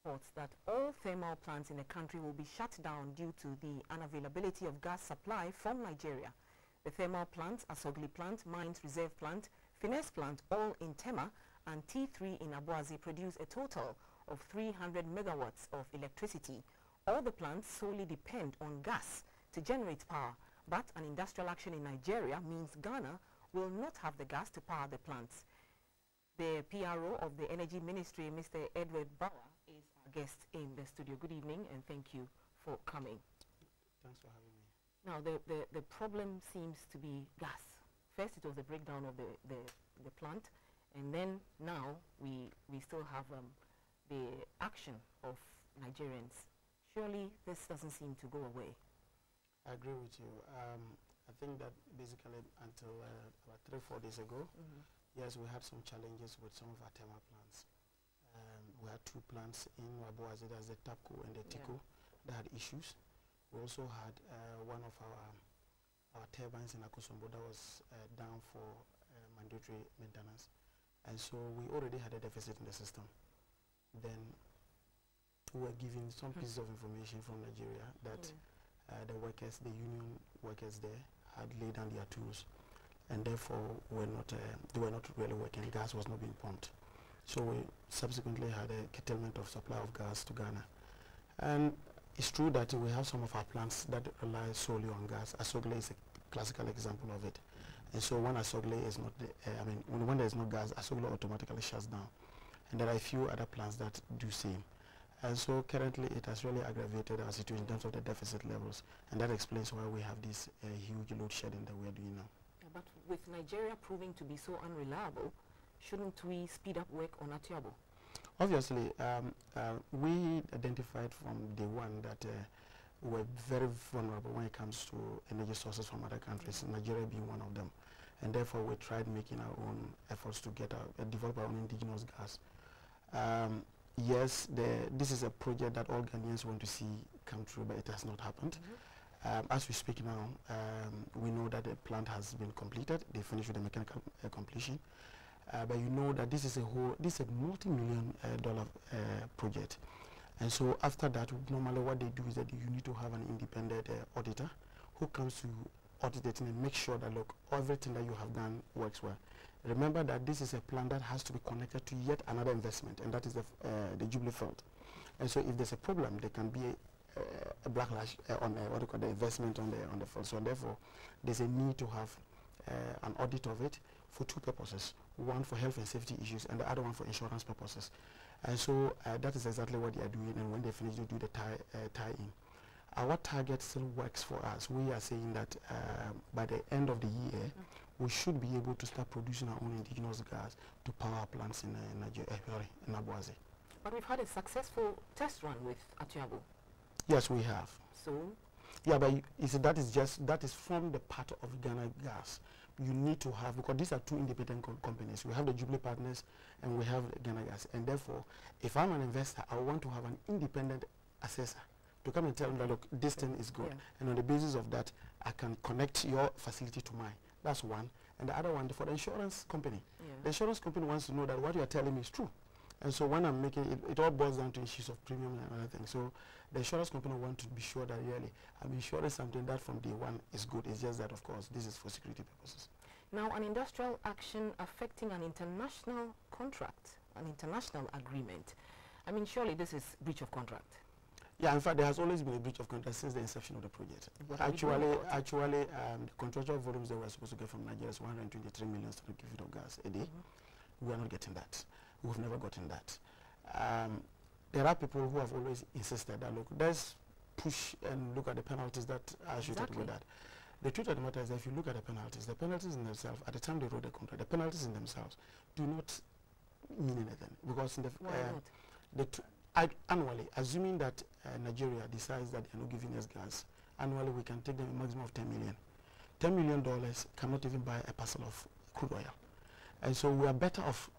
reports that all thermal plants in the country will be shut down due to the unavailability of gas supply from Nigeria. The thermal plants, Asogli plant, Mines Reserve plant, Finesse plant, all in Tema, and T3 in Abuazi produce a total of 300 megawatts of electricity. All the plants solely depend on gas to generate power, but an industrial action in Nigeria means Ghana will not have the gas to power the plants. The PRO of the Energy Ministry, Mr. Edward Bauer, is our guest in the studio. Good evening and thank you for coming. Thanks for having me. Now, the problem seems to be gas. First, it was the breakdown of the plant, and then now we still have the action of Nigerians. Surely this doesn't seem to go away. I agree with you. I think that basically until about 3-4 days ago, yes, we had some challenges with some of our thermal plants. We had 2 plants in Abuazi, that's the TAPCO and the TICO, that had issues. We also had one of our turbines in Akosombo that was down for mandatory maintenance. And so we already had a deficit in the system. Then we were given some pieces of information from Nigeria that the workers, the union workers there, had laid down their tools, and therefore they were not really working. Gas was not being pumped. So we subsequently had a curtailment of supply of gas to Ghana. And it's true that we have some of our plants that rely solely on gas. Asogli is a classical example of it. And so when Asogli is not, when there is no gas, Asogli automatically shuts down. And there are a few other plants that do same. And so currently it has really aggravated our situation in terms of the deficit levels. And that explains why we have this huge load shedding that we are doing now. But with Nigeria proving to be so unreliable, shouldn't we speed up work on Atiabo? Obviously, we identified from day one that we're very vulnerable when it comes to energy sources from other countries, Nigeria being one of them. And therefore, we tried making our own efforts to get develop our own indigenous gas. Yes, this is a project that all Ghanaians want to see come true, but it has not happened. As we speak now, we know that the plant has been completed. They finished with the mechanical completion. But you know that this is a multi-million dollar project. And so after that, normally what they do is that you need to have an independent auditor who comes to audit it and make sure that, look, everything that you have done works well. Remember that this is a plant that has to be connected to yet another investment, and that is the Jubilee Field. And so if there's a problem, there can be a backlash on the investment on the field. So therefore, there's a need to have an audit of it for 2 purposes. One for health and safety issues, and the other one for insurance purposes. And so that is exactly what they are doing, and when they finish, they do the tie-in. Our target still works for us. We are saying that by the end of the year, we should be able to start producing our own indigenous gas to power plants in Nigeria, in Abuazi. But we've had a successful test run with Atiabo. Yes, we have. So? Yeah, but you see, that is from the part of Ghana Gas. You need to have, because these are 2 independent companies. We have the Jubilee Partners and we have Ghana Gas. And therefore, if I'm an investor, I want to have an independent assessor to come and tell them that, look, this thing is good. And on the basis of that, I can connect your facility to mine. That's one. And the other one, for the insurance company. The insurance company wants to know that what you are telling me is true. And so when I'm making it, it all boils down to issues of premium and other things. So the insurance company wants to be sure that really I'm insuring something that from day one is good. It's just that, of course, this is for security purposes. Now, an industrial action affecting an international contract, an international agreement. I mean, surely this is breach of contract. Yeah, in fact, there has always been a breach of contract since the inception of the project. Actually, the contractual volumes that we're supposed to get from Nigeria is 123 million standard cubic feet of gas a day. We are not getting that. We've never gotten that. There are people who have always insisted that, look, let's push and look at the penalties that are associated with that. The truth of the matter is that if you look at the penalties in themselves, at the time they wrote the contract, the penalties in themselves do not mean anything. Because in annually, assuming that Nigeria decides that they're not giving us gas, annually we can take them a maximum of $10 million. $10 million cannot even buy a parcel of crude oil. And so we are better off,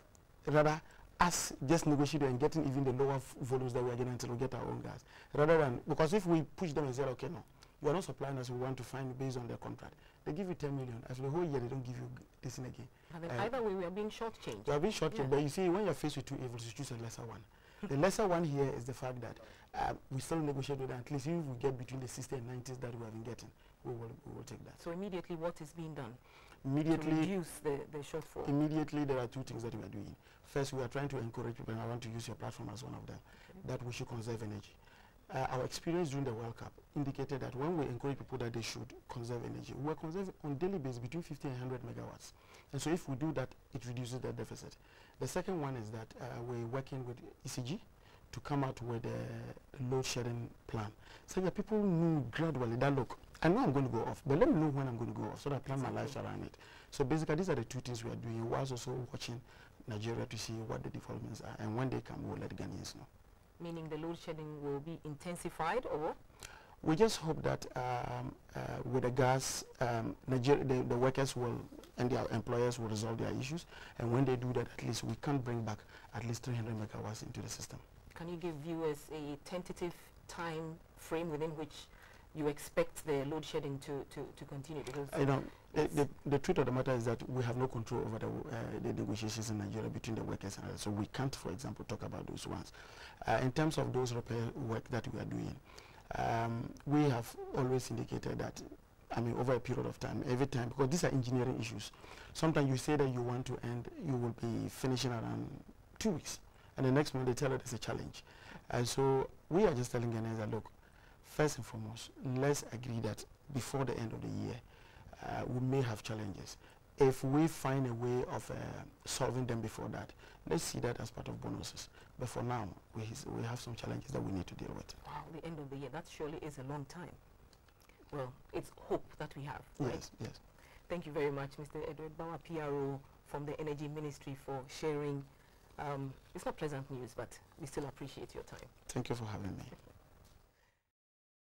rather, us just negotiating and getting even the lower volumes that we are getting until we get our own gas. Rather than, because if we push them and say, okay, no, you are not supplying us, we want to find based on their contract. They give you $10 million. After the whole year, they don't give you this thing again. And then either way, we are being shortchanged. We are being shortchanged, but you see, when you're faced with 2 evils, you choose a lesser one. The lesser one here is the fact that we still negotiate with them. At least if we get between the 60 and 90s that we have been getting, we will take that. So immediately what is being done immediately to reduce the shortfall? Immediately there are two things that we are doing. First, we are trying to encourage people, and I want to use your platform as one of them, that we should conserve energy. Our experience during the World Cup indicated that when we encourage people that they should conserve energy, we are conserving on a daily basis between 50 and 100 megawatts. And so if we do that, it reduces the deficit. The second one is that we're working with ECG to come out with a load shedding plan. So that people know gradually that, look, I know I'm going to go off, but let me know when I'm going to go off so that I plan my life around it. So basically, these are the two things we are doing, whilst also watching Nigeria to see what the developments are. And when they come, we'll let the Ghanaians know. Meaning the load shedding will be intensified, or? We just hope that with the gas, the workers will and their employers will resolve their issues. And when they do that, at least we can bring back at least 300 megawatts into the system. Can you give viewers a tentative time frame within which you expect the load shedding to continue? Because the truth of the matter is that we have no control over the negotiations in Nigeria between the workers and others. So we can't, for example, talk about those ones. In terms of those repair work that we are doing, we have always indicated that, I mean, over a period of time, every time, because these are engineering issues. Sometimes you say that you want to end, you will be finishing around 2 weeks. And the next month they tell us there's a challenge. And so we are just telling Ghanaians that, look, first and foremost, let's agree that before the end of the year, we may have challenges. If we find a way of solving them before that, let's see that as part of bonuses. But for now, we have some challenges that we need to deal with. Wow, the end of the year, that surely is a long time. Well, it's hope that we have, right? Yes, yes. Thank you very much, Mr. Edward Bawa, PRO from the Energy Ministry, for sharing. It's not pleasant news, but we still appreciate your time. Thank you for having me.